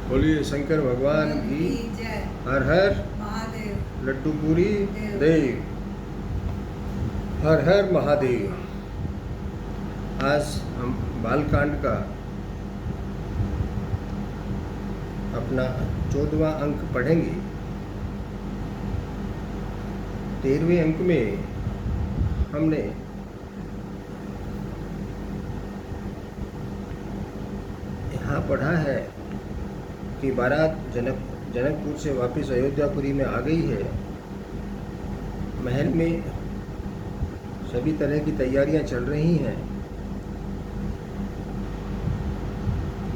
बोलिए शंकर भगवान की जय। हर हर महादेव। लड्डू पूरी देव। हर हर महादेव। आज हम बालकांड का अपना 14वां अंक पढ़ेंगे। 13वें अंक में हमने यहाँ पढ़ा है कि बारात जनकपुर से वापस अयोध्यापुरी में आ गई है। महल में सभी तरह की तैयारियां चल रही हैं।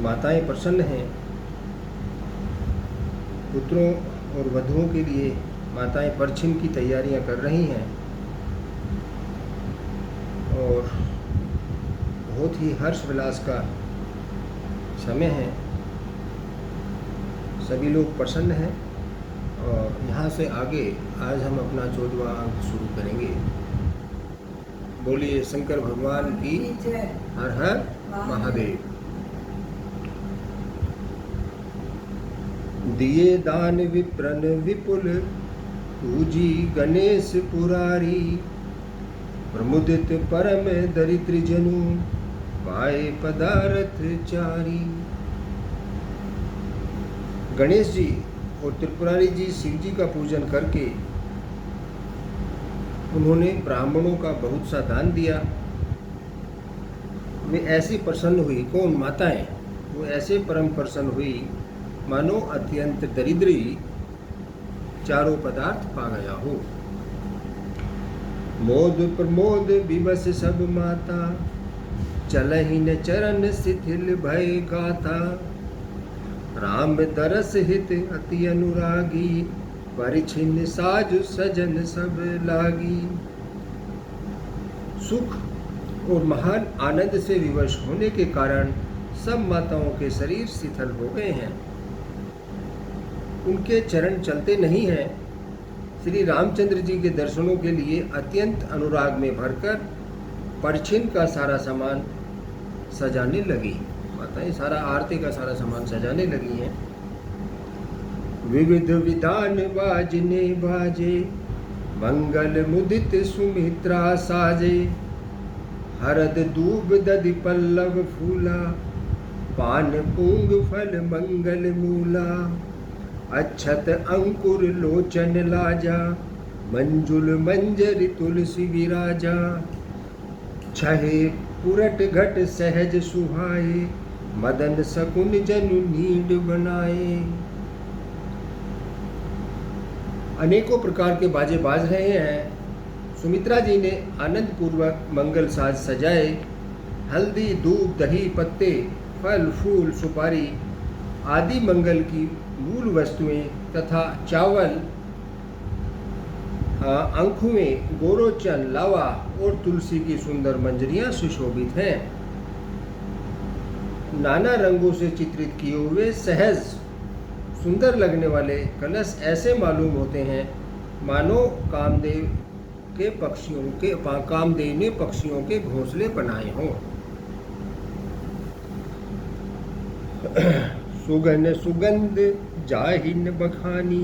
माताएं प्रसन्न हैं। पुत्रों और वधुओं के लिए माताएं परछिन की तैयारियां कर रही हैं और बहुत ही हर्ष विलास का समय है। सभी लोग प्रसन्न हैं और यहाँ से आगे आज हम अपना 14वां अंक शुरू करेंगे। बोलिए शंकर भगवान की हर हर महादेव। दिए दान विप्रन विपुल पूजी गणेश पुरारी प्रमुदित परम दरिद्र जनु पाए पदार्थ चारी। गणेश जी और त्रिपुरारी जी शिव जी का पूजन करके उन्होंने ब्राह्मणों का बहुत सा दान दिया। वे ऐसी प्रसन्न हुई, कौन? माताएं। वो ऐसे परम प्रसन्न हुई मानो अत्यंत दरिद्री चारों पदार्थ पा गया हो। मोद प्रमोद विवश सब माता चलहि न चरण शिथिल भय गाथा। राम दरस हित अति अनुरागी परिछिन्न साजु सजन सब लागी। सुख और महान आनंद से विवश होने के कारण सब माताओं के शरीर शिथिल हो गए हैं। उनके चरण चलते नहीं हैं। श्री रामचंद्र जी के दर्शनों के लिए अत्यंत अनुराग में भरकर परछिन का सारा सामान सजाने लगी। माताएं सारा आरती का सारा सामान सजाने लगी हैं। विविध विधान बाजने बाजे मंगल मुदित सुमित्रा साजे। हरद दूब दधि पल्लव फूला पान पूंग फल मंगल मूला। अक्षत अंकुर लोचन लाजा मंजुल मंजरी तुलसी विराजा। छहे पुरट घट सहज सुहाए मदन सकुन जनु नीड बनाए। अनेकों प्रकार के बाजे बाज रहे हैं। सुमित्रा जी ने आनंद पूर्वक मंगल साज सजाए। हल्दी दूध दही पत्ते फल फूल सुपारी आदि मंगल की मूल वस्तुएं तथा चावल अंखुएं गोरोचन लावा और तुलसी की सुंदर मंजरियां सुशोभित हैं। नाना रंगों से चित्रित किए हुए सहज सुंदर लगने वाले कलश ऐसे मालूम होते हैं मानो कामदेव ने पक्षियों के घोंसले बनाए हों। सुगन सुगंध जाहिन बखानी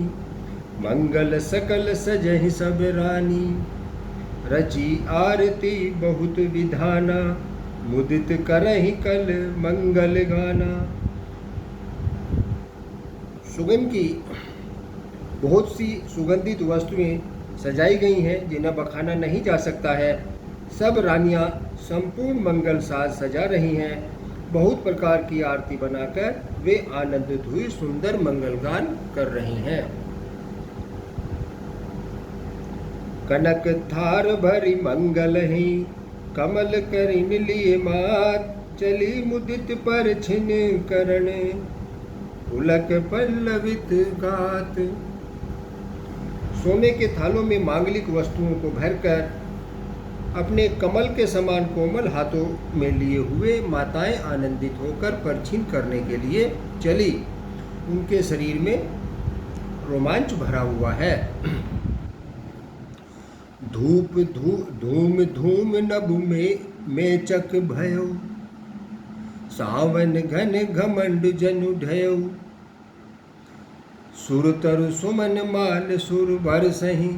मंगल सकल सजहि सब रानी। रची आरती बहुत विधाना मुदित करहि कल मंगल गाना। सुगंध की बहुत सी सुगंधित वस्तुएं सजाई गई हैं जिन्हें बखाना नहीं जा सकता है। सब रानियां संपूर्ण मंगल साज सजा रही हैं। बहुत प्रकार की आरती बनाकर वे आनंदित हुई सुंदर मंगल गान कर रही हैं। कनक थार भरी मंगल ही कमल करिन लिए मात। चली मुदित पर छिन करण पुलक पल्लवित गात। सोने के थालों में मांगलिक वस्तुओं को भरकर अपने कमल के समान कोमल हाथों में लिए हुए माताएं आनंदित होकर परछिन करने के लिए चली। उनके शरीर में रोमांच भरा हुआ है। धूप धूम धूम नभ में चक भयो सावन घन घमंड जनु ढयो। सुर तरु सुमन माल सुर भर सही,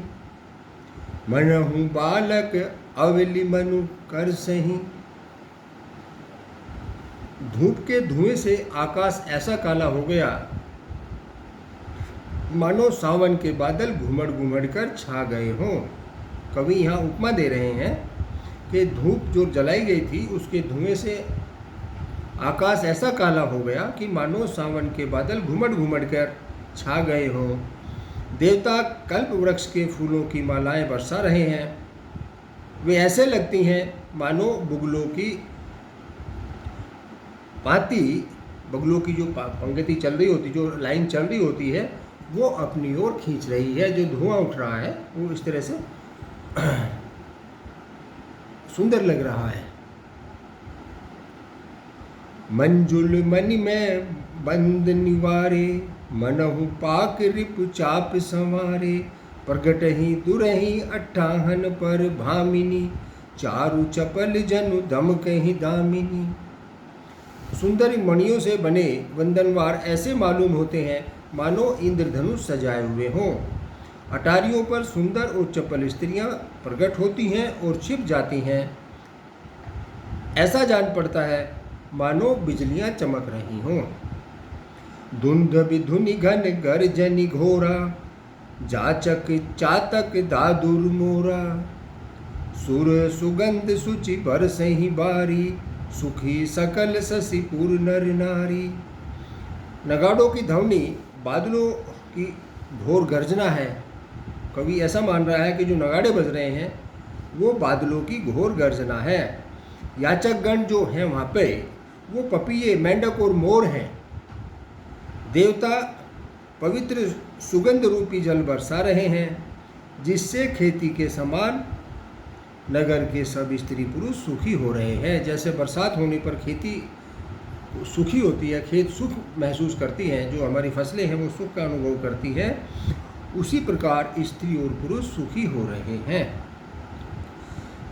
मनहु बालक अवलि मनु कर सही। धूप के धुएं से आकाश ऐसा काला हो गया मानो सावन के बादल घुमड़ घुमड़ कर छा गए हों। कवि यहाँ उपमा दे रहे हैं कि धूप जो जलाई गई थी उसके धुएं से आकाश ऐसा काला हो गया कि मानो सावन के बादल घुमड़ घुमड़ कर छा गए हों। देवता कल्प वृक्ष के फूलों की मालाएं बरसा रहे हैं। वे ऐसे लगती हैं मानो बुगलों की पाती, बगलों की जो पंक्ति चल रही होती, जो लाइन चल रही होती है, वो अपनी ओर खींच रही है। जो धुआं उठ रहा है वो इस तरह से सुंदर लग रहा है। मंजुल मनि में बंद निवारे, मनहु पाक रिपु चाप संवारे। प्रगट ही दुरही अट्ठाहन पर भामिनी, चारु चपल जनु दम कहीं दामिनी। सुंदर मणियों से बने वंदनवार ऐसे मालूम होते हैं मानो इंद्रधनुष सजाए हुए हों। अटारियों पर सुंदर और चपल स्त्रियां प्रकट होती हैं और छिप जाती हैं। ऐसा जान पड़ता है मानो बिजलियां चमक रही हों। धुंध विधुनि घन गर्जनि घोरा, जाचक चातक दादुर मोरा। सुर सुगंध सुचि बरसहि बारी, सुखी सकल शशिपुर नर नारी। नगाड़ों की ध्वनि बादलों की घोर गर्जना है। कवि ऐसा मान रहा है कि जो नगाड़े बज रहे हैं वो बादलों की घोर गर्जना है। याचकगण जो हैं वहाँ पे वो पपीहे, मेंढक और मोर हैं। देवता पवित्र सुगंध रूपी जल बरसा रहे हैं जिससे खेती के समान नगर के सब स्त्री पुरुष सुखी हो रहे हैं। जैसे बरसात होने पर खेती सुखी होती है, खेत सुख महसूस करती हैं, जो हमारी फसलें हैं वो सुख का अनुभव करती हैं, उसी प्रकार स्त्री और पुरुष सुखी हो रहे हैं।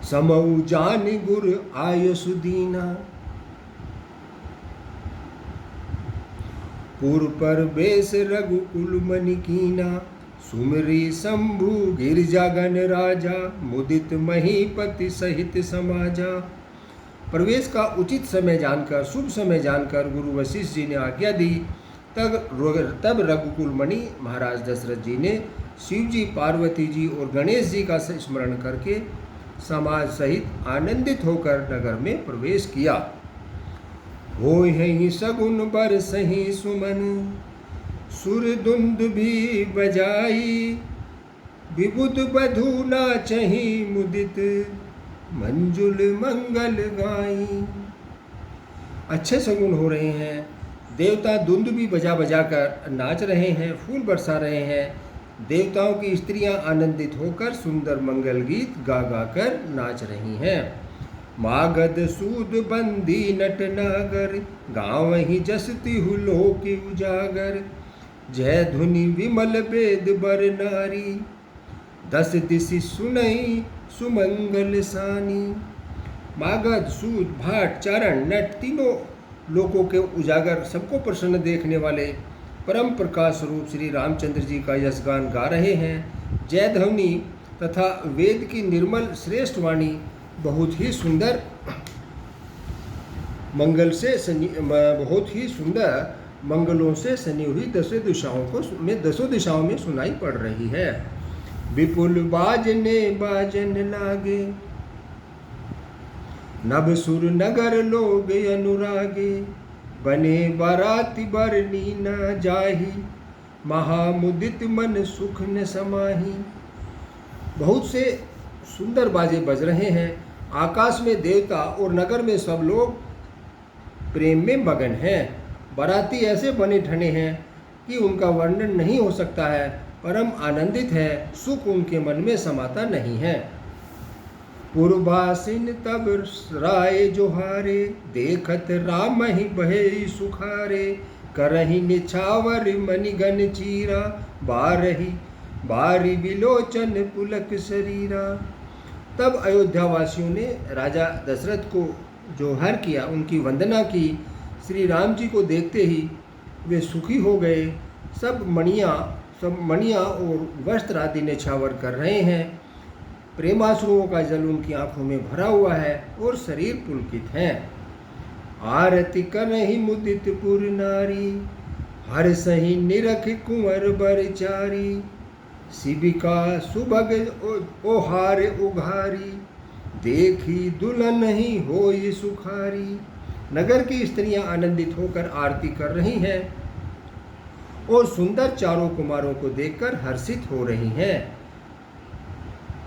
समऊ जान गुर आयसु दीना, पुर पर बेस रघुकुल मनि कीना। सुमरी शंभु गिरजागन राजा, मुदित महीपति सहित समाजा। प्रवेश का उचित समय जानकर, शुभ समय जानकर गुरु वशिष्ठ जी ने आज्ञा दी। तब रघुकुल मणि महाराज दशरथ जी ने शिव जी, पार्वती जी और गणेश जी का स्मरण करके समाज सहित आनंदित होकर नगर में प्रवेश किया। होहि सगुन बरसहि सुमन, सुर धुंध भी बजाई। विबुध बधू नाचहि मुदित, मंजुल मंगल गाई। अच्छे सगुन हो रहे हैं। देवता धुंध भी बजा बजा कर नाच रहे हैं, फूल बरसा रहे हैं। देवताओं की स्त्रियां आनंदित होकर सुंदर मंगल गीत गा गा कर नाच रही हैं। मागध सूद बंदी नट नागर, गाँव ही जसती हुलोक उजागर। जय धुनि विमल वेद बर नारी, दस दिशि सुनई सुमंगल सानी। मागध, सूद, भाट, चारण, नट तीनों लोकों के उजागर, सबको प्रसन्न देखने वाले परम प्रकाश स्वरूप श्री रामचंद्र जी का यशगान गा रहे हैं। जय ध्वनि तथा वेद की निर्मल श्रेष्ठ वाणी बहुत ही सुंदर मंगल से बहुत ही सुंदर मंगलों से सनी हुई दसों दिशाओं में सुनाई पड़ रही है। विपुल बाजने बाजन लागे, नभ सुर नगर लोग अनुरागे। बने बाराती बरनी न जाही, महामुदित मन सुख न समाही। बहुत से सुंदर बाजे बज रहे हैं। आकाश में देवता और नगर में सब लोग प्रेम में मगन हैं। बाराती ऐसे बने ठने हैं कि उनका वर्णन नहीं हो सकता है। परम आनंदित है, सुख उनके मन में समाता नहीं है। पूर्वासिन तब राय जोहारे, देखत राम ही बहे सुखारे। करही निछावर मणिगन चीरा, बारही बारी विलोचन पुलक शरीरा। तब अयोध्या वासियों ने राजा दशरथ को जोहर किया, उनकी वंदना की। श्री राम जी को देखते ही वे सुखी हो गए सब मणियाँ और वस्त्र आदि न्यौछावर कर रहे हैं। प्रेमाश्रुओं का जल उनकी आंखों में भरा हुआ है और शरीर पुलकित है। आरती करहि मुदित पुर नारी, हर सही निरख कुंवर बरचारी। शिबिका सुभग ओहार उघारी, देखी दुल्हन ही होई सुखारी। नगर की स्त्रियां आनंदित होकर आरती कर रही हैं और सुंदर चारों कुमारों को देखकर हर्षित हो रही हैं।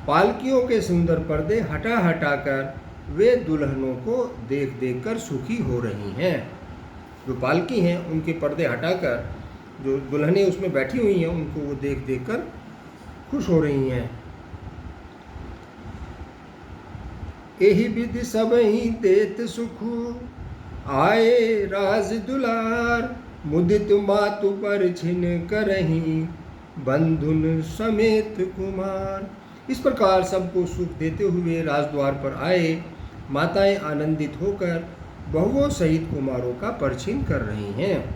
पालकियों के सुंदर पर्दे हटा हटा कर वे दुल्हनों को देख देख कर सुखी हो रही हैं। जो पालकी हैं उनके पर्दे हटाकर जो दुल्हनें उसमें बैठी हुई हैं उनको वो देख देख कर खुश हो रही हैं। एहि विधि सब ही देत सुख, आए राज दुलार। मुदित मातु पर छिन करही, बंधुन समेत कुमार। इस प्रकार सबको सुख देते हुए राजद्वार पर आए माताएं आनंदित होकर बहुओं सहित कुमारों का परछिन कर रही हैं।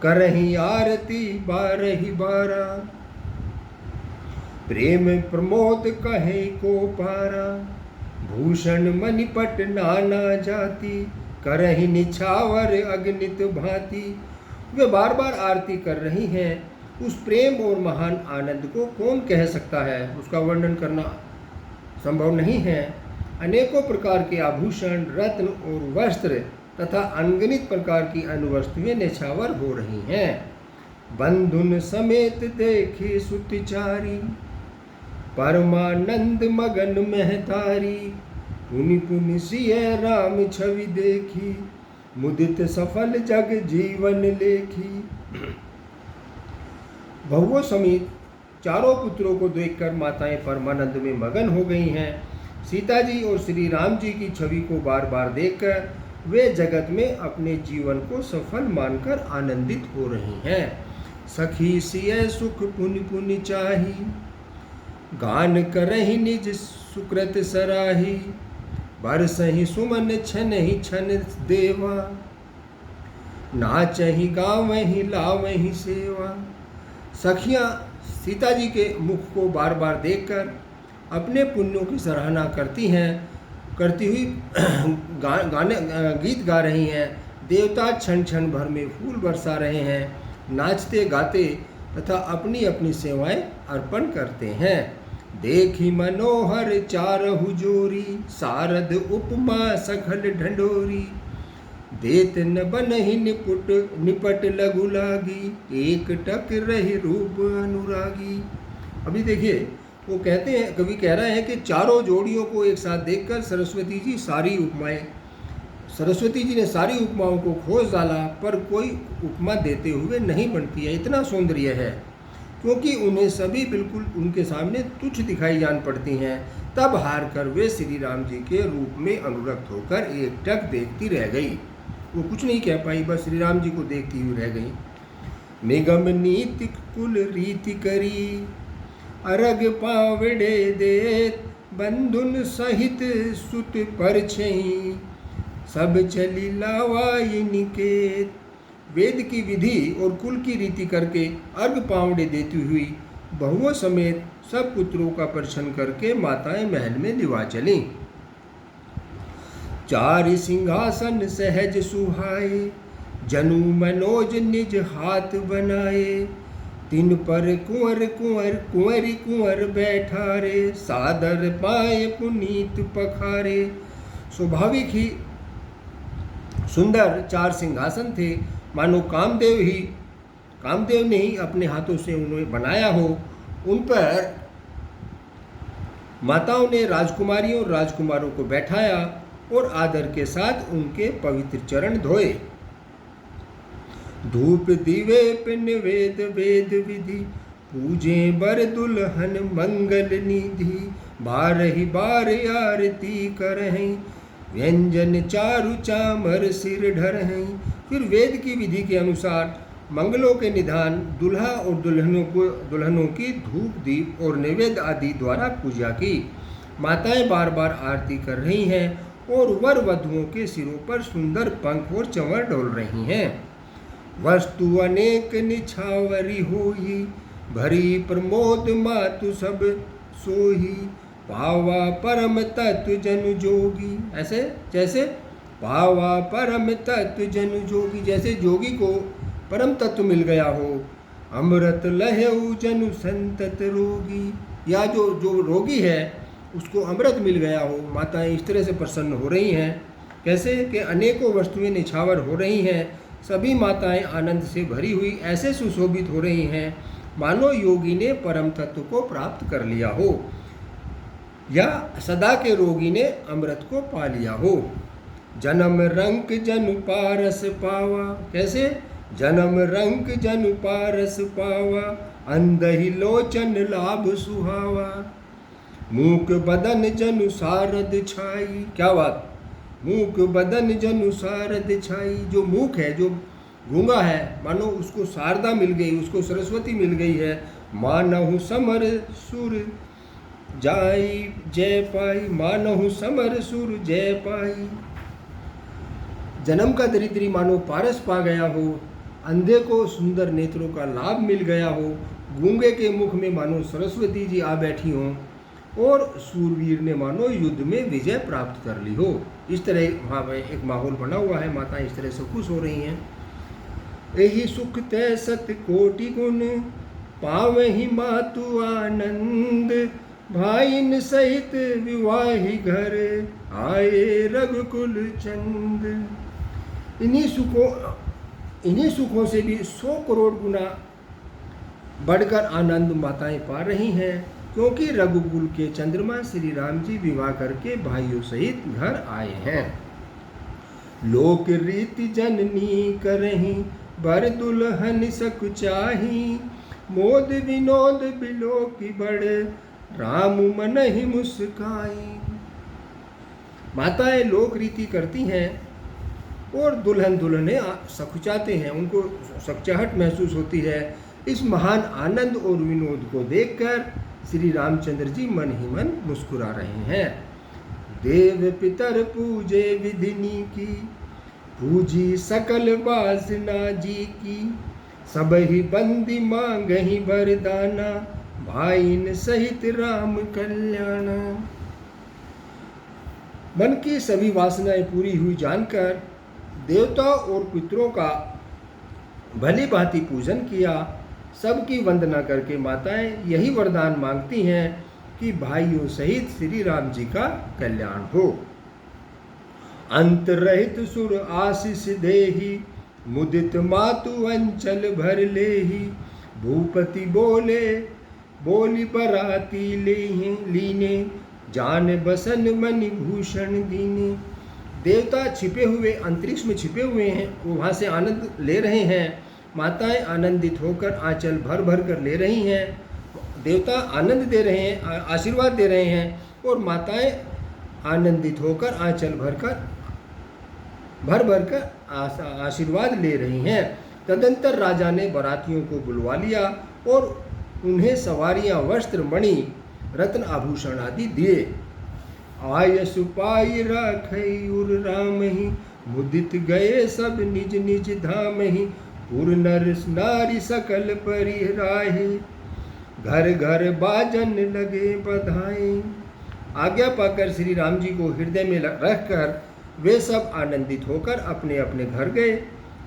करही आरती बारही बारा, प्रेम प्रमोद कहे को पारा। भूषण मणिपट नाना जाति, करही निछावर अगणित भांति। वे बार बार आरती कर रही हैं। उस प्रेम और महान आनंद को कौन कह सकता है, उसका वर्णन करना संभव नहीं है। अनेकों प्रकार के आभूषण, रत्न और वस्त्र तथा अनगिनत प्रकार की अनुवस्तुएं न्यौछावर हो रही हैं। बंधुन समेत देखे सुतचारी, परमानंद मगन महतारी। पुनि पुनि सिय राम छवि देखी, मुदित सफल जग जीवन लेखी। बहुओं समेत चारों पुत्रों को देखकर माताएं परमानंद में मगन हो गई हैं। सीता जी और श्री राम जी की छवि को बार बार देखकर वे जगत में अपने जीवन को सफल मानकर आनंदित हो रही हैं। सखी सिय सुख पुनि पुनि चाही, गान करहि निज सुकृत सराही। बरसहि सुमन छनहि छन देवा, नाचहि गावहि लावहि सेवा। सखियाँ सीता जी के मुख को बार बार देखकर अपने पुण्यों की सराहना करती हुई गीत गा रही हैं। देवता क्षण क्षण भर में फूल बरसा रहे हैं, नाचते गाते तथा अपनी अपनी सेवाएं अर्पण करते हैं। देखी मनोहर चारहु जोरी, सारद उपमा सखल ढंढोरी। देत न बनहि निपट लघु लागी, एक टक रही रूप अनुरागी। अभी देखिए वो कहते हैं, कवि कह रहे हैं कि चारों जोड़ियों को एक साथ देखकर सरस्वती जी ने सारी उपमाओं को खोज डाला, पर कोई उपमा देते हुए नहीं बनती है। इतना सौंदर्य है, क्योंकि उन्हें सभी बिल्कुल उनके सामने तुच्छ दिखाई जान पड़ती हैं। तब हार कर वे श्री राम जी के रूप में अनुरक्त होकर एकटक देखती रह गई। वो कुछ नहीं कह पाई, बस श्री राम जी को देखती हुई रह गई। निगम नीति कुल रीति करी, अरग पावड़े देत। बंधुन सहित सुत परछई, सब चली लावाई निकेत। वेद की विधि और कुल की रीति करके अर्घ पावड़े देती हुई बहुओं समेत सब पुत्रों का परिछन करके माताएं महल में लिवा चली। चारि सिंहासन सहज सुहाए, जनु मनोज निज हाथ बनाए। तिन पर कुंवर कुंवर कुंवरी कुंवर बैठारे, सादर पाए पुनीत पखारे। स्वाभाविक ही सुंदर चार सिंहासन थे, मानो कामदेव ने ही अपने हाथों से उन्हें बनाया हो। उन पर माताओं ने राजकुमारियों और राजकुमारों को बैठाया और आदर के साथ उनके पवित्र चरण धोए। धूप दीवेप निवेद वेद विधि, पूजे बर दुल्हन मंगल निधि। बारहि बार आरती करहि, व्यंजन चारु चामर सिर ढरहि। फिर वेद की विधि के अनुसार मंगलों के निधान दुल्हा और दुल्हनों की धूप दीप और नैवेद्य आदि द्वारा पूजा की। माताएं बार बार आरती कर रही हैं और वर वधुओं के सिरों पर सुंदर पंख और चंवर डोल रही हैं। वस्तु अनेक निछावरी होई, भरी प्रमोद मातु सब सोही, पावा परम तत्व जन जोगी। ऐसे जैसे पावा परम तत्व जन जोगी, जैसे जोगी को परम तत्व मिल गया हो। अमृत लहऊ जनु संतत रोगी, या जो रोगी है उसको अमृत मिल गया हो। माताएं इस तरह से प्रसन्न हो रही हैं, कैसे कि अनेकों वस्तुएं निछावर हो रही हैं, सभी माताएं आनंद से भरी हुई ऐसे सुशोभित हो रही हैं मानो योगी ने परम तत्व को प्राप्त कर लिया हो, या सदा के रोगी ने अमृत को पा लिया हो। जन्म रंक जनु पारस पावा, कैसे जन्म रंक जनु पारस पावा, अंधहि लोचन लाभ सुहावा, मूक बदन जनु सारद छाई। क्या बात, मूक बदन जनु सारद छाई। जो मूक है, जो गूंगा है, मानो उसको शारदा मिल गई, उसको सरस्वती मिल गई है। मानहु समर सुर जाई जय पाई, मानहु समर सुर जय पाई। जन्म का दरिद्री मानो पारस पा गया हो, अंधे को सुंदर नेत्रों का लाभ मिल गया हो, गूंगे के मुख में मानो सरस्वती जी आ बैठी हों, और सूरवीर ने मानो युद्ध में विजय प्राप्त कर ली हो। इस तरह वहाँ पर एक माहौल बना हुआ है, माताएं इस तरह से खुश हो रही हैं। यही सुख तय सत कोटि गुण, पावहि मातु आनंद, भाईन सहित विवाही घर, आए रघुकुल चंद। इन्हीं सुखों से भी 100 करोड़ गुना बढ़कर आनंद माताएं पा रही हैं, क्योंकि रघुकुल के चंद्रमा श्री राम जी विवाह करके भाइयों सहित घर आए हैं। लोक रीति जननी करही, बर दुल्हन सक चाही, मोद विनोद बिलो की बड़, राम मन ही मुस्काई। माताएं लोक रीति करती हैं और दुल्हन दुल्हने सकुचाते हैं, उनको सकचाहट महसूस होती है। इस महान आनंद और विनोद को देखकर श्री रामचंद्र जी मन ही मन मुस्कुरा रहे हैं। देव पितर पूजे विधिनी की, पूजी सकल वासना जी की, सब ही बंदी मांगही वरदाना, भाईन सहित राम कल्याण। मन की सभी वासनाएं पूरी हुई जानकर देवता और पितरों का भली भांति पूजन किया। सबकी वंदना करके माताएं यही वरदान मांगती हैं कि भाइयों सहित श्री राम जी का कल्याण हो। अंत रहित सुर आशीष देही, मुदित मातु अंचल भर लेही, भूपति बोले बोली बराती लीने, जान बसन मणि भूषण दीने। देवता छिपे हुए अंतरिक्ष में छिपे हुए हैं, वो वहाँ से आनंद ले रहे हैं। माताएं आनंदित होकर आंचल भर भर कर ले रही हैं। देवता आनंद दे रहे हैं, आशीर्वाद दे रहे हैं, और माताएं आनंदित होकर आंचल भर भर कर आशीर्वाद ले रही हैं। तदंतर राजा ने बारातियों को बुलवा लिया और उन्हें सवारियां, वस्त्र, मणि, रत्न आभूषण आदि दिए। आयस पाई राखई उर राम ही, मुदित गए सब निज निज धाम ही, पुर नर नारी सकल परिराहे, घर घर बाजन लगे बधाई। आज्ञा पाकर श्री राम जी को हृदय में रखकर वे सब आनंदित होकर अपने अपने घर गए।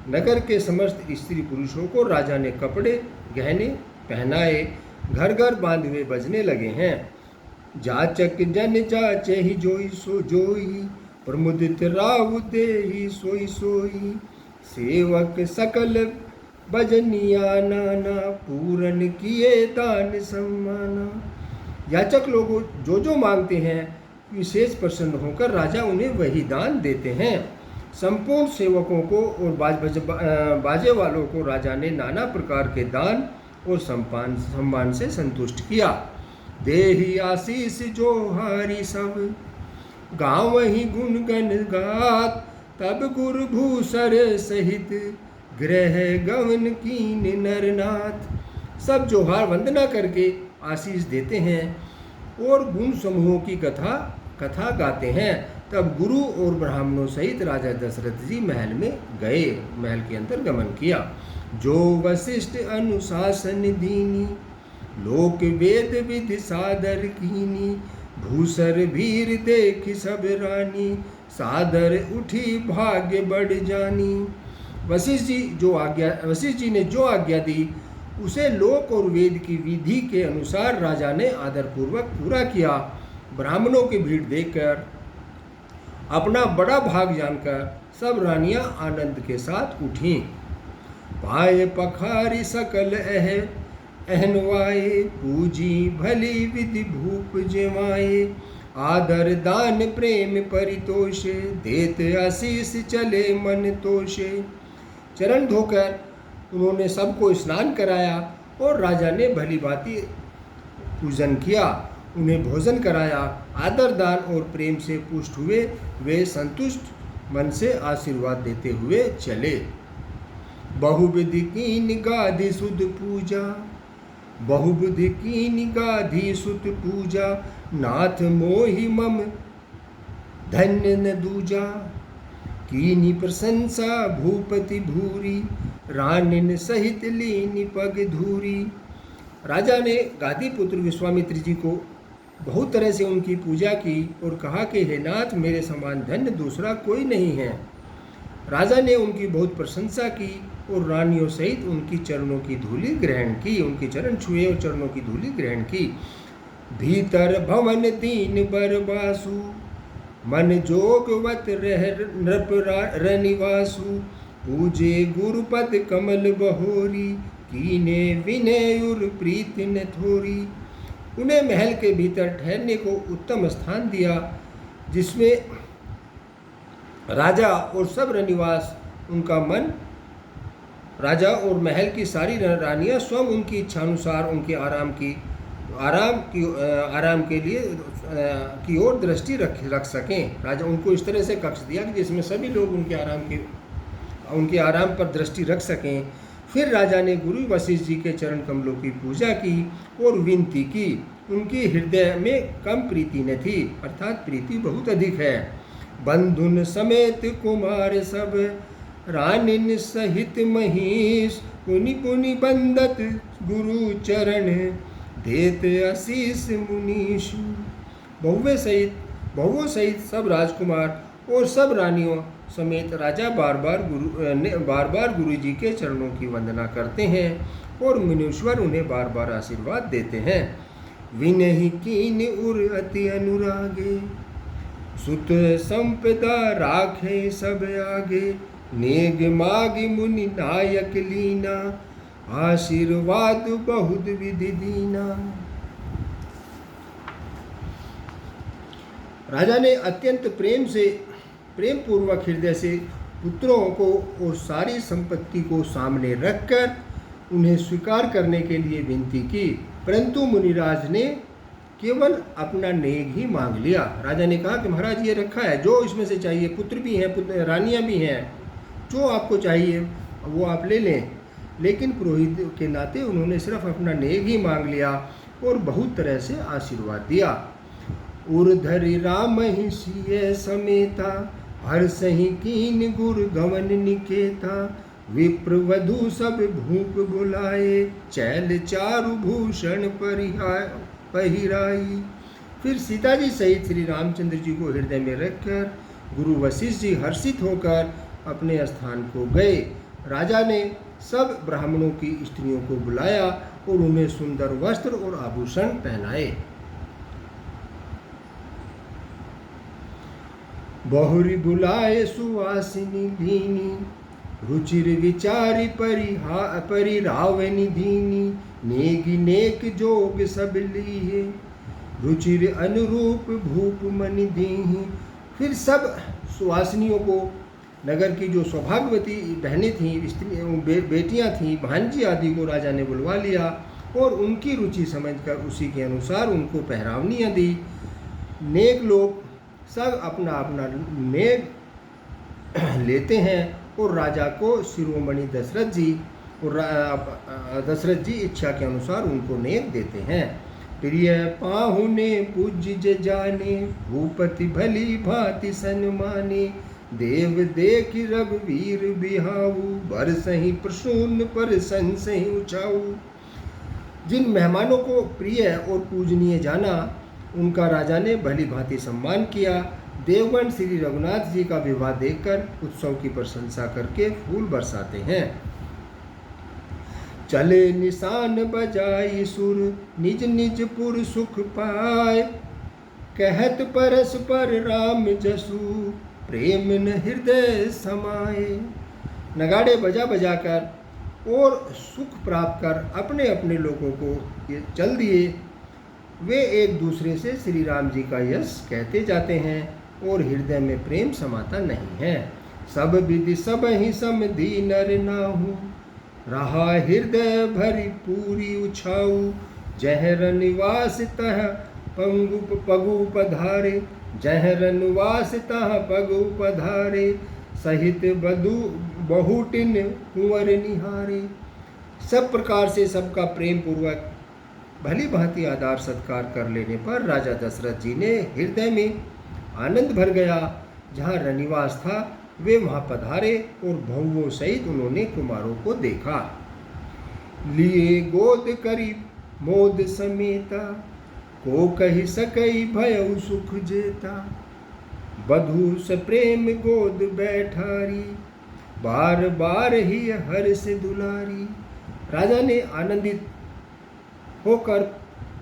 नगर के समस्त स्त्री पुरुषों को राजा ने कपड़े गहने पहनाए, घर घर बांधवे बजने लगे हैं। जाचक जन जाचे ही जोई सो जोई, प्रमुदित राव देहि सोई सोई, सेवक सकल भजनिया नाना, पूरन किए दान सम्माना। याचक लोग जो मांगते हैं विशेष प्रसन्न होकर राजा उन्हें वही दान देते हैं। संपूर्ण सेवकों को और बाजे वालों को राजा ने नाना प्रकार के दान और सम्मान से संतुष्ट किया। देहि आशीष जो हारी सब, गाँव ही गुण गण गात, तब गुरु भूसर सहित, ग्रह गवन कीन नरनाथ। सब जोहार वंदना करके आशीष देते हैं और गुण समूहों की कथा गाते हैं। तब गुरु और ब्राह्मणों सहित राजा दशरथ जी महल में गए, महल के अंदर गमन किया। जो वशिष्ठ अनुशासन दीनी, लोक वेद विधि सादर कीनी, भूसर भीर देख सब रानी, सादर उठी भाग्य बढ़ जानी। वशिष्ठ जी ने जो आज्ञा दी उसे लोक और वेद की विधि के अनुसार राजा ने आदरपूर्वक पूरा किया। ब्राह्मणों की भीड़ देखकर, अपना बड़ा भाग जानकर सब रानियां आनंद के साथ उठीं। पाए पखारी सकल अहनवाए, पूजी भली विधि भूप जेवाए, आदर दान प्रेम परितोषे, देते आशीष चले मन तोषे। चरण धोकर उन्होंने सबको स्नान कराया और राजा ने भली भांति पूजन किया, उन्हें भोजन कराया। आदर दान और प्रेम से पुष्ट हुए वे संतुष्ट मन से आशीर्वाद देते हुए चले। बहुविधि कीन गाधि सुध पूजा, बहुविधि कीन गाधि सुत पूजा, नाथ मोहि मम धन्य न दूजा। कीनी प्रशंसा भूपति भूरी, रानिन सहित लीनी पग धूरी। राजा ने गादी पुत्र विश्वामित्र जी को बहुत तरह से उनकी पूजा की और कहा कि हे नाथ, मेरे समान धन्य दूसरा कोई नहीं है। राजा ने उनकी बहुत प्रशंसा की और रानियों सहित उनकी चरणों की धूलि ग्रहण की, उनके चरण छुए और चरणों की धूलि ग्रहण की। भीतर भवन दीन बरबासु, मन जोगवत रह नृप रनिवासु। पूजे गुरुपद कमल बहोरी, कीने विनय उर प्रीति न थोरी। उन्हें महल के भीतर ठहरने को उत्तम स्थान दिया, जिसमें राजा और सब रनिवास उनका मन, राजा और महल की सारी रानियां स्वयं उनकी इच्छानुसार उनके आराम के लिए की ओर दृष्टि रख सकें। राजा उनको इस तरह से कक्ष दिया कि जिसमें सभी लोग उनके आराम पर दृष्टि रख सकें। फिर राजा ने गुरु वशिष्ठ जी के चरण कमलों की पूजा की और विनती की। उनकी हृदय में कम प्रीति न थी, अर्थात प्रीति बहुत अधिक है। बंधुन समेत कुमार सब, रानिन सहित महीश, पुनि पुनि बंदत गुरु चरण, देत आशीष मुनीश। बहुओं सहित सब राजकुमार और सब रानियों समेत राजा बार बार गुरु जी के चरणों की वंदना करते हैं और मुनीश्वर उन्हें बार बार आशीर्वाद देते हैं। विनहि कीन उर अति अनुरागे, सुत संपदा राखे सब आगे, नेग माग मुनि नायक लीना, आशीर्वाद बहुत विधि दीना। राजा ने अत्यंत प्रेम पूर्वक हृदय से पुत्रों को और सारी संपत्ति को सामने रखकर उन्हें स्वीकार करने के लिए विनती की, परंतु मुनिराज ने केवल अपना नेग ही मांग लिया। राजा ने कहा कि महाराज ये रखा है, जो इसमें से चाहिए, पुत्र भी हैं, रानियां भी हैं, जो आपको चाहिए वो आप ले लें। लेकिन पुरोहित के नाते उन्होंने सिर्फ अपना नेग ही मांग लिया और बहुत तरह से आशीर्वाद दिया। उर्धरि राम ही सिय समेता, हर सही कीन गुर गमन निकेता, विप्र वधु सब भूप बुलाए, चैल चारु भूषण पहिराई। फिर सीता जी सहित श्री रामचंद्र जी को हृदय में रखकर गुरु वशिष्ठ जी हर्षित होकर अपने स्थान को गए। राजा ने सब ब्राह्मणों की स्त्रियों को बुलाया और उन्हें सुंदर वस्त्र और आभूषण पहनाए। बहुरी बुलाए सुवासिनी दीनी, रुचिर विचारी परिरावनी दीनी, नेगी नेक जोग सब लिए, रुचिर अनुरूप भूप मनि दीही। फिर सब सुवासिनियों को, नगर की जो सौभाग्यवती बहनें थीं, बेटियां थीं, भांजी आदि को राजा ने बुलवा लिया और उनकी रुचि समझकर उसी के अनुसार उनको पहरावनियाँ दी। नेक लोग सब अपना अपना नेक लेते हैं और राजा को शिरोमणि दशरथ जी इच्छा के अनुसार उनको नेक देते हैं। प्रिय पाहुने पूज्य जाने, भूपति भली भांति सन्माने। देव देख रघुवीर बिहाऊ, बरसहि प्रसून पर संसहि उछाऊ। जिन मेहमानों को प्रिय और पूजनीय जाना, उनका राजा ने भली भांति सम्मान किया। देवगण श्री रघुनाथ जी का विवाह देखकर उत्सव की प्रशंसा करके फूल बरसाते हैं। चले निशान बजाई सुर, निज निज पुर सुख पाए। कहत परस्पर राम जसु, प्रेम न हृदय समाए। नगाड़े बजा बजाकर और सुख प्राप्त कर अपने अपने लोगों को ये चल दिए। वे एक दूसरे से श्री राम जी का यश कहते जाते हैं और हृदय में प्रेम समाता नहीं है। सब विधि सब ही समधि नर नाहु, रहा हृदय भरी पूरी उछाऊ। जहर निवास तह पगु पधारे, जहर निवास तह पगु पधारे। सहित बधु बहुटिन कुंवर निहारे। सब प्रकार से सबका प्रेम पूर्वक भली भांति आदर सत्कार कर लेने पर राजा दशरथ जी ने हृदय में आनंद भर गया। जहाँ रनिवास था वे वहाँ पधारे और बहुओं सहित उन्होंने कुमारों को देखा। लिए गोद करी मोद समेता, को कही सकई भयउ सुख जेता। बधु से प्रेम गोद बैठारी, बार बार ही हर्ष दुलारी। राजा ने आनंदित होकर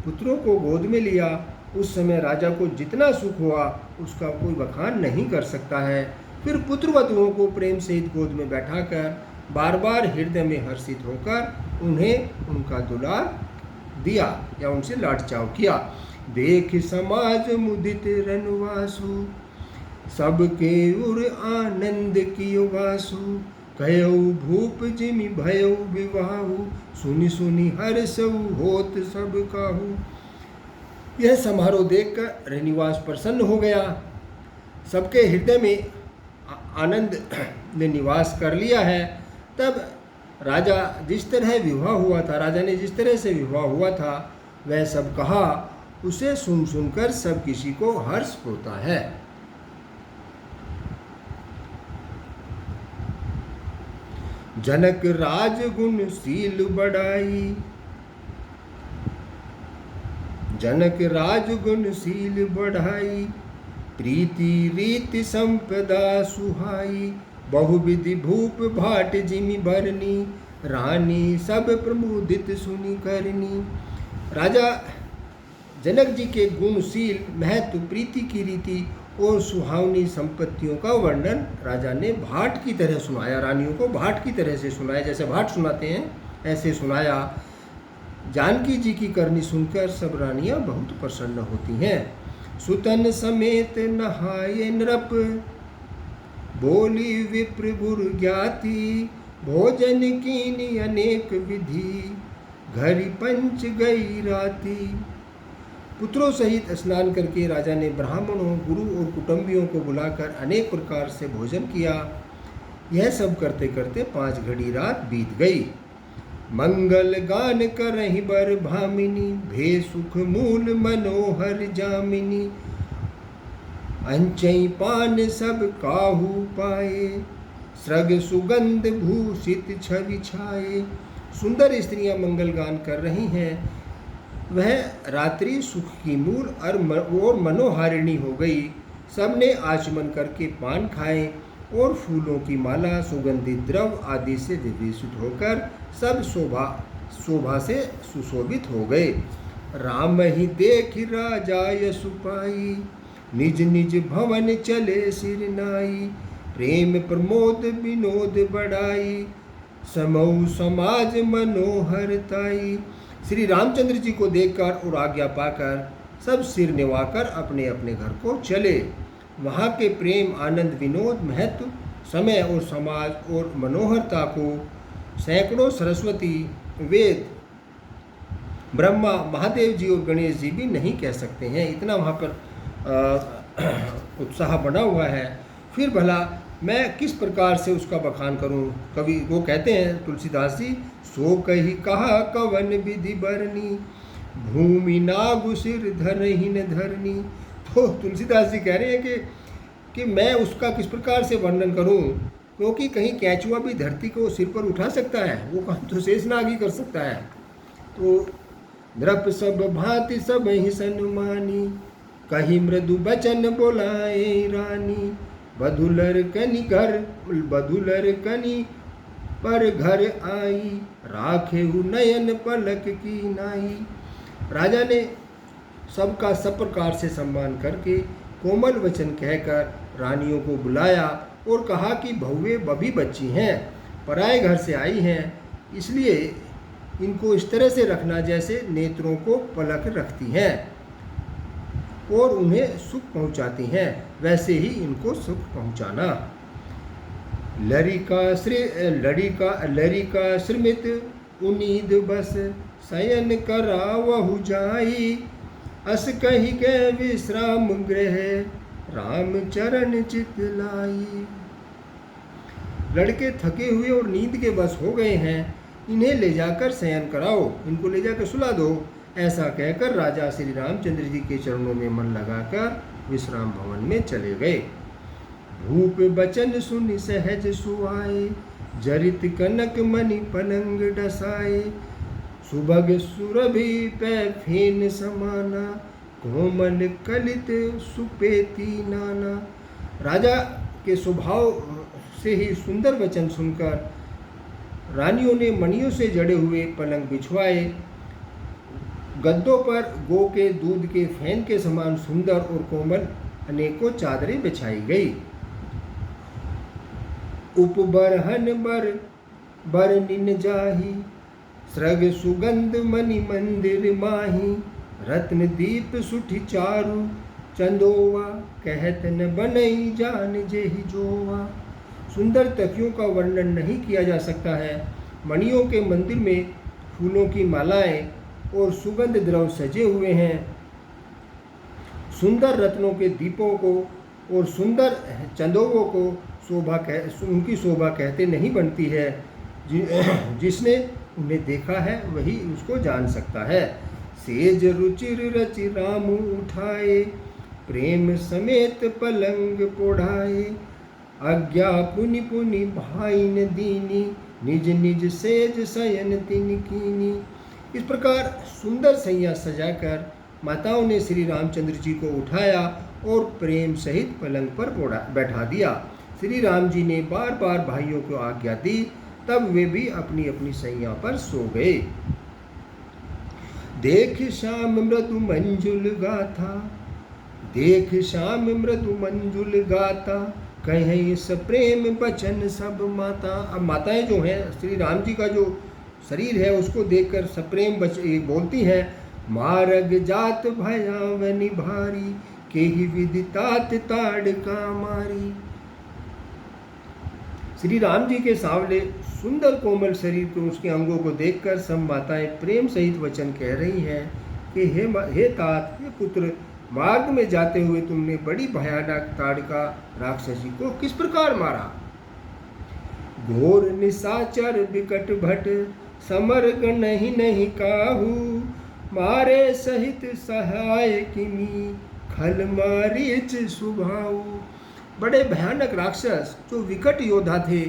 पुत्रों को गोद में लिया। उस समय राजा को जितना सुख हुआ उसका कोई बखान नहीं कर सकता है। फिर पुत्रवधुओं को प्रेम सहित गोद में बैठाकर बार बार हृदय में हर्षित होकर उन्हें उनका दुलार दिया या उनसे लाड चाव किया। देख समाज मुदित रनवासु, सबके उर आनंद कियो वासु। कहो भूप जिमि भयो विवाहु, सुनि सुनि हर्षउ होत सब काहू। यह समारोह देखकर रनिवास प्रसन्न हो गया। सबके हृदय में आनंद ने निवास कर लिया है। तब राजा जिस तरह विवाह हुआ था, राजा ने जिस तरह से विवाह हुआ था वह सब कहा। उसे सुन सुनकर सब किसी को हर्ष होता है। जनक राज गुण शील बढ़ाई, जनक राज गुण शील बढ़ाई। प्रीति रीति संपदा सुहाई, बहुविधि भूप भाट जिमि भरनी। रानी सब प्रमुदित सुनि करनी। राजा जनक जी के गुणशील महत्व, प्रीति की रीति और सुहावनी संपत्तियों का वर्णन राजा ने भाट की तरह सुनाया। रानियों को भाट की तरह से सुनाया, जैसे भाट सुनाते हैं ऐसे सुनाया। जानकी जी की करनी सुनकर सब रानियां बहुत प्रसन्न होती हैं। सुतन समेत नहाए नृप, बोली विप्र गुरु ज्ञाति। भोजन कीनी अनेक विधि, घरी पंच गई राती। पुत्रों सहित स्नान करके राजा ने ब्राह्मणों, गुरु और कुटुंबियों को बुलाकर अनेक प्रकार से भोजन किया। यह सब करते करते 5 घड़ी रात बीत गई। मंगल गान करहि बर भामिनी, भे सुख मूल मनोहर जामिनी। अंचई पान सब काहू पाए, सृग सुगंध भूषित छवि छाए। सुंदर स्त्रियां मंगल गान कर रही हैं। वह रात्रि सुख की मूल और मनोहारिणी हो गई। सबने आचमन करके पान खाए और फूलों की माला, सुगंधित द्रव आदि से विभूषित होकर सब शोभा से सुशोभित हो गए। राम ही देख राजा यशु पाई, निज निज भवन चले सिर नाई। प्रेम प्रमोद विनोद बढ़ाई, समऊ समाज मनोहर ताई। श्री रामचंद्र जी को देखकर और आज्ञा पाकर सब सिर निवाकर अपने अपने घर को चले। वहाँ के प्रेम, आनंद, विनोद, महत्व, समय और समाज और मनोहरता को सैकड़ों सरस्वती, वेद, ब्रह्मा, महादेव जी और गणेश जी भी नहीं कह सकते हैं। इतना वहाँ पर उत्साह बना हुआ है। फिर भला मैं किस प्रकार से उसका बखान करूं। कवि वो कहते हैं तुलसीदास जी, सो कही कहा कवन विधि बरनी। भूमि नागु सिर धरहि न धरनी। तो तुलसीदास जी कह रहे हैं कि मैं उसका किस प्रकार से वर्णन करूं, क्योंकि कहीं कैचुआ भी धरती को सिर पर उठा सकता है, वो काम तो शेषनाग ही कर सकता है। तो नृप सब भांति सब ही सन्मानी, कही मृदु बचन बोलाए रानी। बधुलर कनी पर घर आई, राखे नयन पलक की नाई। राजा ने सबका सब प्रकार से सम्मान करके कोमल वचन कहकर रानियों को बुलाया और कहा कि बहुएं बभी बच्ची हैं, पराए घर से आई हैं, इसलिए इनको इस तरह से रखना जैसे नेत्रों को पलक रखती हैं और उन्हें सुख पहुंचाती हैं, वैसे ही इनको सुख पहुंचाना। लड़िका श्रमित उनीद बस, शयन करावहु जाई। अस कही के विश्राम गृह, राम चरण चित लाई। लड़के थके हुए और नींद के बस हो गए हैं, इन्हें ले जाकर शयन कराओ, इनको ले जाकर सुला दो। ऐसा कहकर राजा श्री रामचंद्र जी के चरणों में मन लगाकर विश्राम भवन में चले गए। भूप बचन सुनि सहज सुआए, जरित कनक मणि पलंग डसाए। सुभग सुरभि पै फेन समाना, कोमल कलित सुपेती नाना। राजा के स्वभाव से ही सुंदर वचन सुनकर रानियों ने मणियों से जड़े हुए पलंग बिछवाए। गद्दों पर गो के दूध के फैन के समान सुंदर और कोमल अनेकों चादरें बिछाई गई। उपबरहन बर निन जाही, सृग सुगंध मणि मंदिर माही। रत्न दीप सुठी चारु चंदोवा, कहत न बनई जान जेहि जोवा। सुंदर तकियों का वर्णन नहीं किया जा सकता है। मणियों के मंदिर में फूलों की मालाएं और सुगंध द्रव सजे हुए हैं। सुंदर रत्नों के दीपों को और सुंदर चंदोवों को उनकी शोभा कहते नहीं बनती है। जिसने उन्हें देखा है वही उसको जान सकता है। सेज रुचिर रचि राम उठाए, प्रेम समेत पलंग पोढ़ाए। आज्ञा पुनि पुनि भाइन दीनी, निज निज सेज शयन तिन कीनी। इस प्रकार सुंदर सैया सजाकर माताओं ने श्री रामचंद्र जी को उठाया और प्रेम सहित पलंग पर बैठा दिया। श्री राम जी ने बार बार भाइयों को आज्ञा दी, तब वे भी अपनी अपनी सैया पर सो गए। देख श्याम मृदु मंजुल गाथा, देख श्याम मृदु मंजुल गाता। कहीं सप्रेम बचन सब माता। अब माताएं जो हैं, श्री राम जी का जो शरीर है उसको देखकर सप्रेम बोलती हैं। मार्ग जात भयावनि भारी, केहि विदितात ताड़का मारी। श्री राम जी के सांवले सुंदर कोमल शरीर को, उसके अंगों को देखकर सब माताएं प्रेम सहित वचन कह रही हैं कि हे तात, हे पुत्र, मार्ग में जाते हुए तुमने बड़ी भयानक ताड़का राक्षसी को किस प्रकार मारा। घोर निशाचर विकट भट, समर नहीं काहू। मारे सहित सहाय किमी, खल मारीच सुभाऊ। बड़े भयानक राक्षस जो विकट योद्धा थे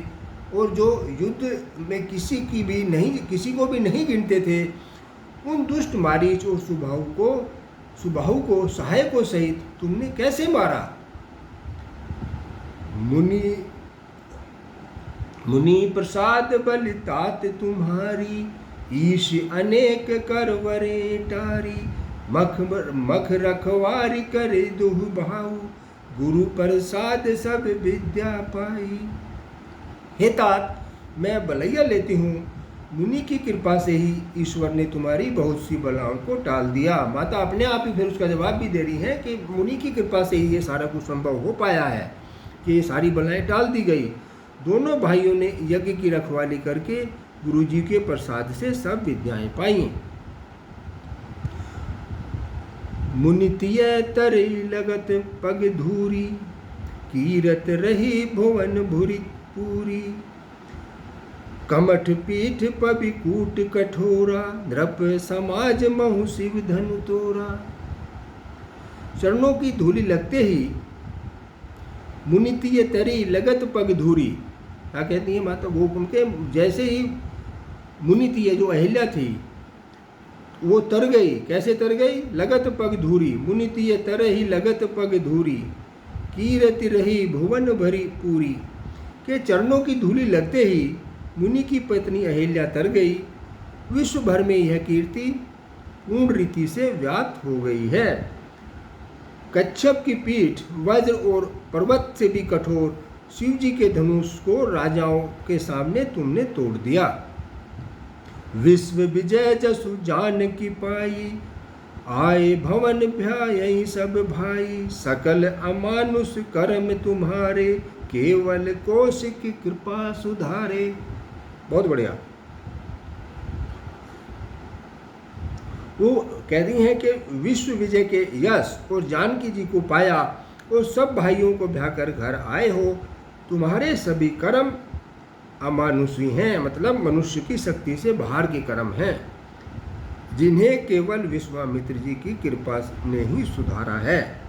और जो युद्ध में किसी को भी नहीं गिनते थे, उन दुष्ट मारीच और सुबाहु को सहायकों सहित तुमने कैसे मारा। मुनि प्रसाद बल तात तुम्हारी, ईश अनेक करवरे टारी। मख रखवारी करे दुह भाऊ, गुरु प्रसाद सब विद्या पाई। हे तात, मैं बलैया लेती हूँ, मुनि की कृपा से ही ईश्वर ने तुम्हारी बहुत सी बलाओं को टाल दिया। माता अपने आप ही फिर उसका जवाब भी दे रही है कि मुनि की कृपा से ही ये सारा कुछ संभव हो पाया है कि ये सारी बलाएं टाल दी गई। दोनों भाइयों ने यज्ञ की रखवाली करके गुरु जी के प्रसाद से सब विद्याएं पाई। मुनितिय तरे लगत पग धूरी, कीरत रही भुवन भूरी पूरी। कमठ पीठ पबि कूट कठोरा, नृप समाज महु शिव धनु तोरा। चरणों की धूलि लगते ही मुनितीय तरी लगत पग धूरी। क्या कहती है माता? वो उनके जैसे ही मुनितीय जो अहिल्या थी वो तर गई। कैसे तर गई? लगत पग धूरी, मुनितीय तर ही लगत पग धूरी, कीरति रही भुवन भरी पूरी। के चरणों की धूलि लगते ही मुनि की पत्नी अहिल्या तर गई। विश्व भर में यह कीर्ति पूर्ण रीति से व्याप्त हो गई है। कच्छप की पीठ वज्र और पर्वत से भी कठोर शिव जी के धनुष को राजाओं के सामने तुमने तोड़ दिया। विश्व विजय जसु जान की पाई, आए भवन भ्याई सब भाई। सकल अमानुष कर्म तुम्हारे, केवल कौशिक कृपा सुधारे। बहुत बढ़िया। वो कहती हैं कि विश्व विजय के यश और जानकी जी को पाया और सब भाइयों को ब्याकर घर आए हो। तुम्हारे सभी कर्म अमानुषी हैं, मतलब मनुष्य की शक्ति से बाहर के कर्म हैं, जिन्हें केवल विश्वामित्र जी की कृपा ने ही सुधारा है।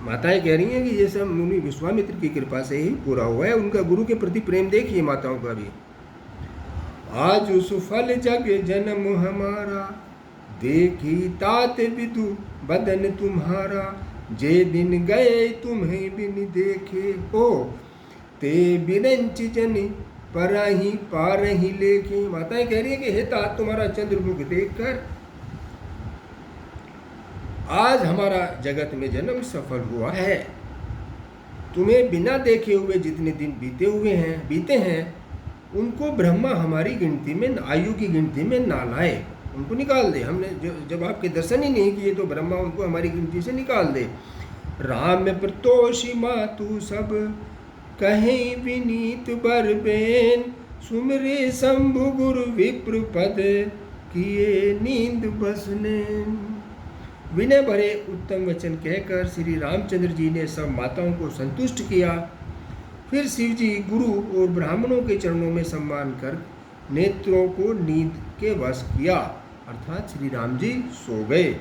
माताएं कह रही हैं कि ये सब मुनि विश्वामित्र की कृपा से ही पूरा हुआ है। उनका गुरु के प्रति प्रेम देखिए माताओं का भी। आज सुफल जग जन्म हमारा, देखी तात विदु बदन तुम्हारा। जे दिन गए तुम्हें बिन देखे हो, ते बिरंच जन परही पारही लेखे। माताएं कह रही है कि हे तात, तुम्हारा चंद्रमुख देखकर आज हमारा जगत में जन्म सफल हुआ है। तुम्हें बिना देखे हुए जितने दिन बीते हैं उनको ब्रह्मा हमारी गिनती में, आयु की गिनती में ना लाए, उनको निकाल दे। हमने जब आपके दर्शन ही नहीं किए तो ब्रह्मा उनको हमारी गिनती से निकाल दे। राम प्रतोषी मातु सब, कहीं विनीत बर बेन। सुमरे शंभु गुरु विप्र पद, किए नींद बसने। विनय भरे उत्तम वचन कहकर श्री रामचंद्र जी ने सब माताओं को संतुष्ट किया। फिर शिव जी गुरु और ब्राह्मणों के चरणों में सम्मान कर नेत्रों को नींद के वश किया, अर्थात श्री राम जी सो गए।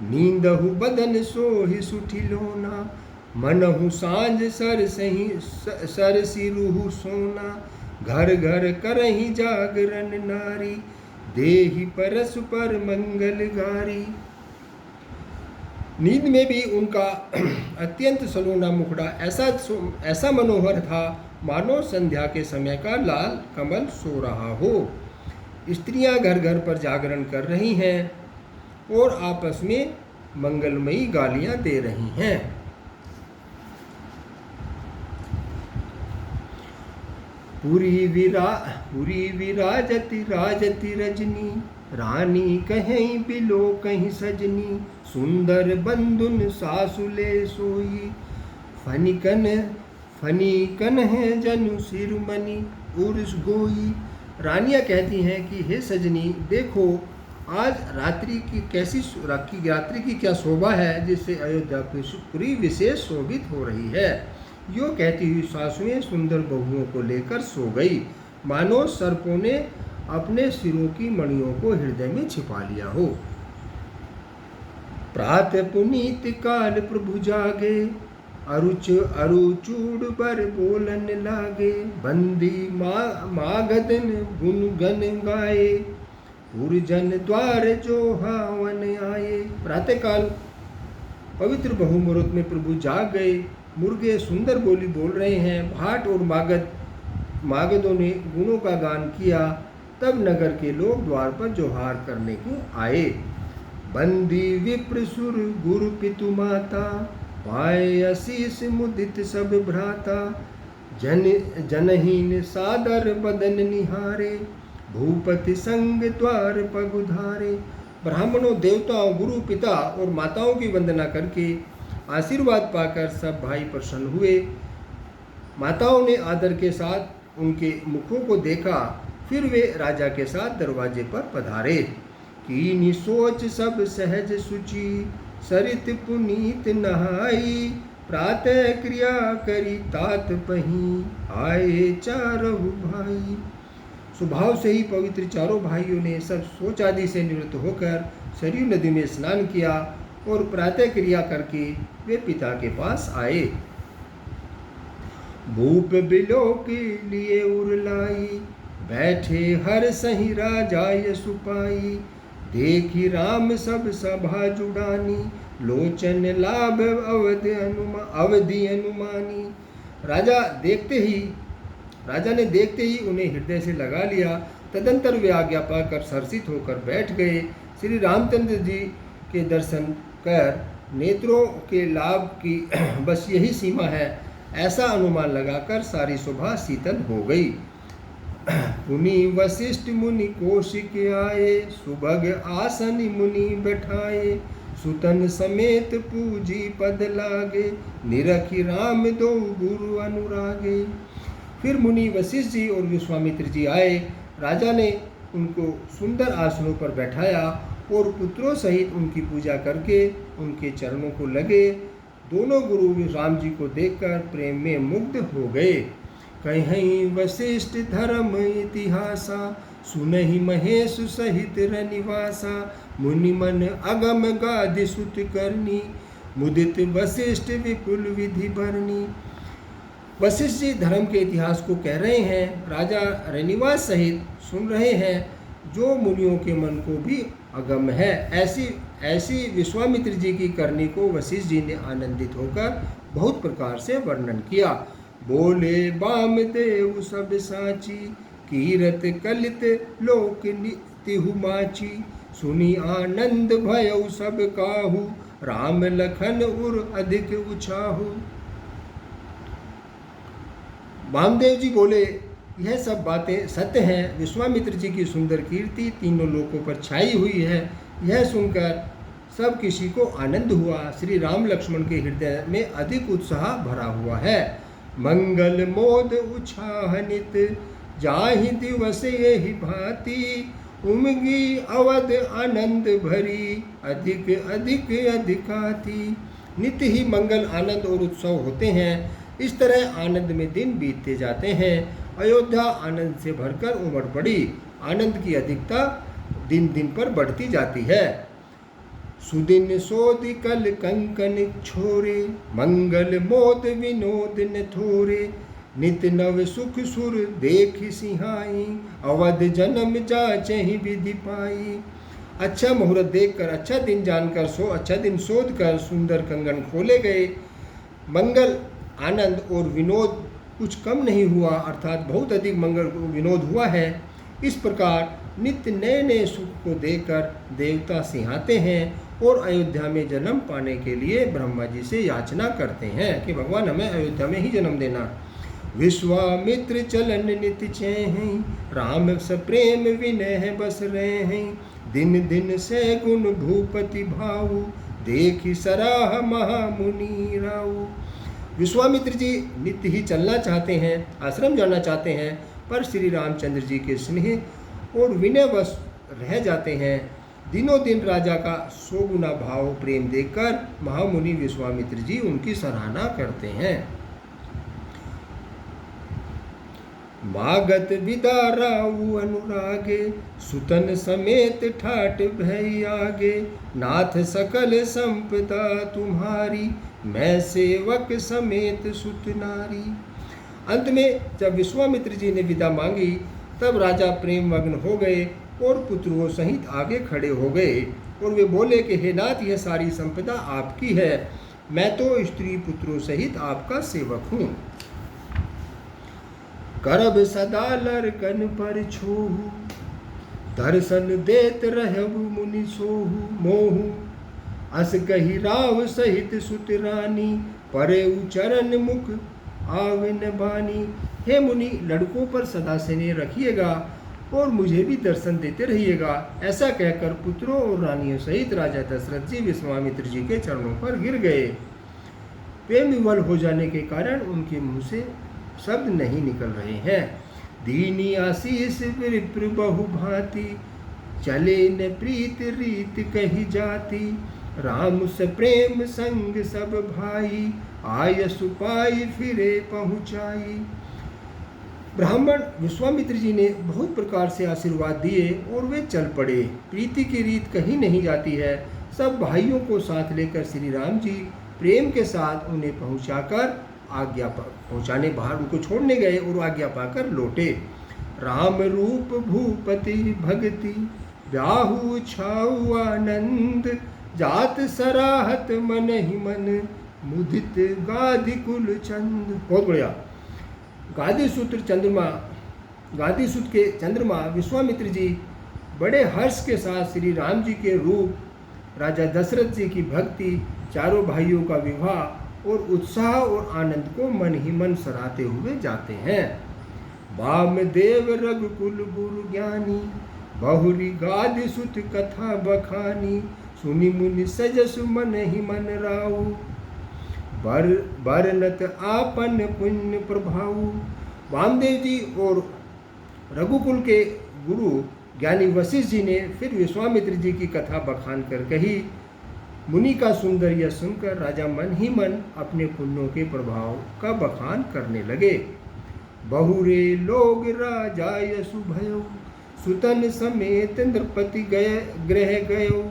नींदहु बदन सोहि सुठिलोना, मनहु सांझ सर सिरुहु सोना। घर घर करहि जागरण नारी, देहि परस्पर मंगल गारी। नींद में भी उनका अत्यंत सलोना मुखड़ा ऐसा मनोहर था मानो संध्या के समय का लाल कमल सो रहा हो। स्त्रियां घर घर पर जागरण कर रही हैं और आपस में मंगलमयी गालियां दे रही हैं। पुरी विराजति राजति रजनी, रानी कहीं बिलो कहीं सजनी। सुंदर बंधुन सासुले सोई, फनिकन है जनु सिरमणि उर्स गोई। रानियां कहती हैं कि हे सजनी, देखो आज रात्रि की क्या शोभा है, जिससे अयोध्यापुरी विशेष शोभित हो रही है। यो कहती हुई सासुएं सुंदर बहुओं को लेकर सो गई, मानो सर्पों ने अपने सिरों की मणियों को हृदय में छिपा लिया हो। प्रातः पुनीत काल प्रभु जागे, अरुचूड़ पर बोलन लागे। बंदी मागधन गुन गन गाए, उर्जन द्वार जो हावन आए। प्रातःकाल पवित्र बहुमुहूर्त में प्रभु जाग गए। मुर्गे सुंदर बोली बोल रहे हैं। भाट और मागधों ने गुणों का गान किया। तब नगर के लोग द्वार पर जोहार करने के आए। बंदी विप्र सुर गुरु पितु माता, पाए आशीष मुदित सब भ्राता। जनहीन सादर बदन निहारे, भूपति संग द्वार पगुधारे। ब्राह्मणों, देवताओं, गुरु, पिता और माताओं की वंदना करके आशीर्वाद पाकर सब भाई प्रसन्न हुए। माताओं ने आदर के साथ उनके मुखों को देखा। फिर वे राजा के साथ दरवाजे पर पधारे। कीनी सोच सब सहज सुचि, सरित पुनीत नहाई। प्रातः क्रिया करी तात पही, आए चारहु भाई। स्वभाव से ही पवित्र चारों भाइयों ने सब शौच आदि से निवृत्त होकर सरयू नदी में स्नान किया और प्रातः क्रिया करके वे पिता के पास आए। भूप बिलो के लिए उरलाई, बैठे हर सही राजा यशुपाई। देखी राम सब सभा जुड़ानी, लोचन लाभ अवधि अनुमानी। राजा ने देखते ही उन्हें हृदय से लगा लिया। तदंतर वे आज्ञा पाकर सरसित होकर बैठ गए। श्री रामचंद्र जी के दर्शन कर नेत्रों के लाभ की बस यही सीमा है, ऐसा अनुमान लगाकर सारी शोभा शीतल हो गई। पुनि वशिष्ठ मुनि कौशिक आए, सुभग आसन मुनि बैठाए। सुतन समेत पूजी पद लागे, निरखी राम दो गुरु अनुरागे। फिर मुनि वशिष्ठ जी और विश्वामित्र जी आए। राजा ने उनको सुंदर आसनों पर बैठाया और पुत्रों सहित उनकी पूजा करके उनके चरणों को लगे। दोनों गुरु राम जी को देखकर प्रेम में मुग्ध हो गए। कहीं वशिष्ठ धर्म इतिहासा, सुनहि महेश सहित रनिवासा। मुनि मन अगम गादि सुत करनी, मुदित वशिष्ठ विपुल विधि भरनी। वशिष्ठ जी धर्म के इतिहास को कह रहे हैं, राजा रनिवास सहित सुन रहे हैं, जो मुनियों के मन को भी अगम है। ऐसी विश्वामित्र जी की करनी को वशिष्ठ जी ने आनंदित होकर बहुत प्रकार से वर्णन किया। बोले वामदेव सब साची, कीरत कलित लोक तिहु माची। सुनी आनंद भयउ सब काहू, राम लखन उर अधिक उछाहू। वामदेव जी बोले, यह सब बातें सत्य हैं। विश्वामित्र जी की सुंदर कीर्ति तीनों लोकों पर छाई हुई है। यह सुनकर सब किसी को आनंद हुआ। श्री राम लक्ष्मण के हृदय में अधिक उत्साह भरा हुआ है। मंगल मोद उछाहनित, जाहि दिवस यही भांति। उमगी अवध आनंद भरी, अधिक अधिक अधिकाति। नित्य ही मंगल आनंद और उत्सव होते हैं। इस तरह आनंद में दिन बीतते जाते हैं। अयोध्या आनंद से भरकर उमड़ पड़ी। आनंद की अधिकता दिन दिन पर बढ़ती जाती है। सुदिन सोदि कल कंकन छोरे, मंगल मोद विनोद न थोरे। नित नव सुख सुर देख सिहाई, अवध जन्म जाचहि विधि पाई। अच्छा मुहूर्त देखकर, अच्छा दिन जानकर, अच्छा दिन शोध कर सुंदर कंगन खोले गए। मंगल आनंद और विनोद कुछ कम नहीं हुआ, अर्थात बहुत अधिक मंगल विनोद हुआ है। इस प्रकार नित्य नए नए सुख को देखकर देवता सिंहाते हैं और अयोध्या में जन्म पाने के लिए ब्रह्मा जी से याचना करते हैं कि भगवान हमें अयोध्या में ही जन्म देना। विश्वामित्र चलन नित चेहि, राम सप्रेम विनय बस रहे हैं। दिन दिन से गुण भूपति भाऊ, देखि सराह महामुनि राऊ। विश्वामित्र जी नित्य ही चलना चाहते हैं, आश्रम जाना चाहते हैं, पर श्री रामचंद्र जी के स्नेह और विनयवश रह जाते हैं। दिनों दिन राजा का 100 गुना भाव प्रेम देखकर महामुनि विश्वामित्र जी उनकी सराहना करते हैं। मागत विदाराऊ अनुरागे, सुतन समेत ठाट भई आगे। नाथ सकल संपदा तुम्हारी, मैं सेवक समेत सुत नारी। अंत में जब विश्वामित्र जी ने विदा मांगी, तब राजा प्रेम मग्न हो गए और पुत्रों सहित आगे खड़े हो गए और वे बोले कि हे नाथ, यह सारी संपदा आपकी है, मैं तो स्त्री पुत्रों सहित आपका सेवक हूँ। करब सदा लरकन पर छोहू, दर्शन देत रहबु मुनि सोहू। मोहू अस कही राव सहित सुत रानी, परे चरण मुख आवन बानी। हे मुनि, लड़कों पर सदा स्नेह रखिएगा और मुझे भी दर्शन देते रहिएगा। ऐसा कहकर पुत्रों और रानियों सहित राजा दशरथ जी विश्वामित्र जी के चरणों पर गिर गए। प्रेम विवल हो जाने के कारण उनके मुंह से शब्द नहीं निकल रहे हैं। दीनी आशीष विप्र बहु भांति, चले न प्रीत रीत कही जाती। राम से प्रेम संग सब भाई, आय सुपाई फिरे पहुँचाई। ब्राह्मण विश्वामित्र जी ने बहुत प्रकार से आशीर्वाद दिए और वे चल पड़े। प्रीति की रीत कहीं नहीं जाती है। सब भाइयों को साथ लेकर श्री राम जी प्रेम के साथ उन्हें पहुंचाने बाहर उनको छोड़ने गए और आज्ञा पाकर लौटे। राम रूप भूपति भगति, ब्याहु छाऊ आनंद, जात सराहत मन ही मन, मुदित गादि कुल चंद। बहुत बढ़िया। गादीसूत्र के चंद्रमा विश्वामित्र जी बड़े हर्ष के साथ श्री राम जी के रूप, राजा दशरथ जी की भक्ति, चारों भाइयों का विवाह और उत्साह और आनंद को मन ही मन सराहते हुए जाते हैं। वामदेव रघुकुल गुरु ज्ञानी, बहुरी गादीसूत कथा बखानी, सुनि मुनि सजसु मन ही मन राऊ, बरनत आपन पुण्य प्रभाव। वामदेव जी और रघुकुल के गुरु ज्ञानी वशिष्ठ जी ने फिर विश्वामित्र जी की कथा बखान कर कही। मुनि का सुंदर यह सुनकर राजा मन ही मन अपने पुण्यों के प्रभाव का बखान करने लगे। बहुरे लोग राजा यशु भयो, सुतन समेत नृपति ग्रह गयो,